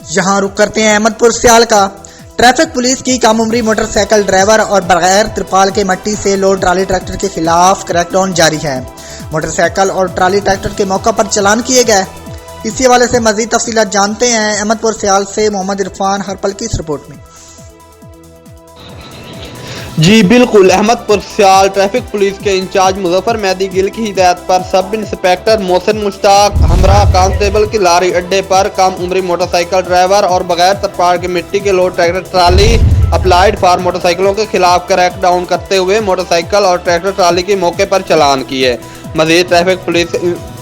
यहाँ रुक करते हैं अहमदपुर सियाल का। ट्रैफिक पुलिस की कम उम्री मोटरसाइकिल ड्राइवर और बगैर त्रिपाल के मट्टी से लोड ट्राली ट्रैक्टर के खिलाफ क्रैकडाउन जारी है। मोटरसाइकिल और ट्राली ट्रैक्टर के मौका पर चालान किए गए। इसी हवाले से मजीद तफसीलात जानते हैं अहमदपुर सियाल से मोहम्मद इरफान हरपल की इस रिपोर्ट में। जी बिल्कुल, अहमदपुर सियाल ट्रैफिक पुलिस के इंचार्ज मुजफ्फर मेहदी गिल की हिदायत पर सब इंस्पेक्टर मोहसिन मुश्ताक हमरा कांस्टेबल की लारी अड्डे पर कम उम्री मोटरसाइकिल ड्राइवर और बगैर तरपाल के मिट्टी के लोड ट्रैक्टर ट्राली अप्लाइड फार मोटरसाइकिलों के खिलाफ क्रैकडाउन करते हुए मोटरसाइकिल और ट्रैक्टर ट्राली के मौके पर चालान किए। मजीद ट्रैफिक पुलिस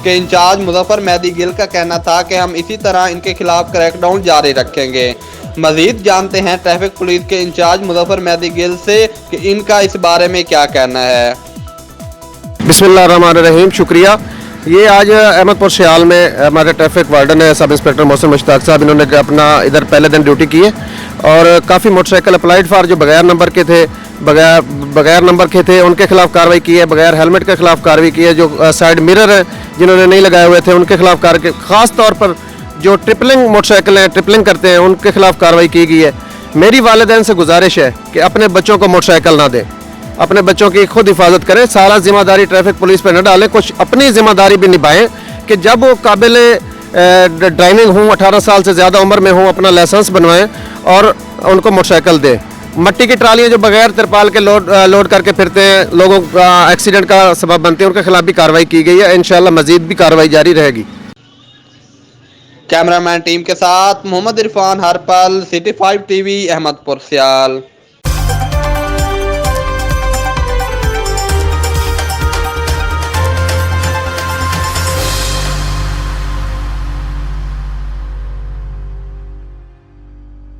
के इंचार्ज मुजफ्फर मेहदी गिल का कहना था कि हम इसी तरह इनके खिलाफ क्रैकडाउन जारी रखेंगे। मजीद जानते हैं ट्रैफिक पुलिस के इंचार्ज मुजफ्फर मेहदी गिल से कि इनका इस बारे में क्या कहना है। बिस्मिल्लाहिर्रहमानिर्रहीम, शुक्रिया। ये आज अहमदपुर सियाल में हमारे ट्रैफिक वार्डन है सब इंस्पेक्टर मोहसिन मुश्ताक साहब, इन्होंने अपना इधर पहले दिन ड्यूटी की है और काफ़ी मोटरसाइकिल अप्लाइड फार जो बगैर नंबर के थे उनके खिलाफ कार्रवाई की है। बगैर हेलमेट के खिलाफ कार्रवाई की है। जो साइड मिरर है जिन्होंने नहीं लगाए हुए थे उनके खिलाफ कार्रवाई, ख़ास तौर पर जो ट्रिपलिंग मोटरसाइकिल हैं, ट्रिपलिंग करते हैं, उनके खिलाफ कार्रवाई की गई है। मेरी वालिदैन से गुजारिश है कि अपने बच्चों को मोटरसाइकिल ना दें, अपने बच्चों की खुद हिफाजत करें। सारा जिम्मेदारी ट्रैफिक पुलिस पर न डालें, कुछ अपनी जिम्मेदारी भी निभाएं कि जब वो काबिल ड्राइविंग हों, 18 साल से ज़्यादा उम्र में हों, अपना लाइसेंस बनवाएं और उनको मोटरसाइकिल दें। मट्टी की ट्रालियाँ जो बगैर तिरपाल के लोड करके फिरते हैं, लोगों का एक्सीडेंट का सबब बनते हैं, उनके खिलाफ भी कार्रवाई की गई है। इंशाल्लाह मजीद भी कार्रवाई जारी रहेगी। कैमरामैन टीम के साथ मोहम्मद इरफान हरपल, सिटी 5 टीवी, अहमदपुर सियाल।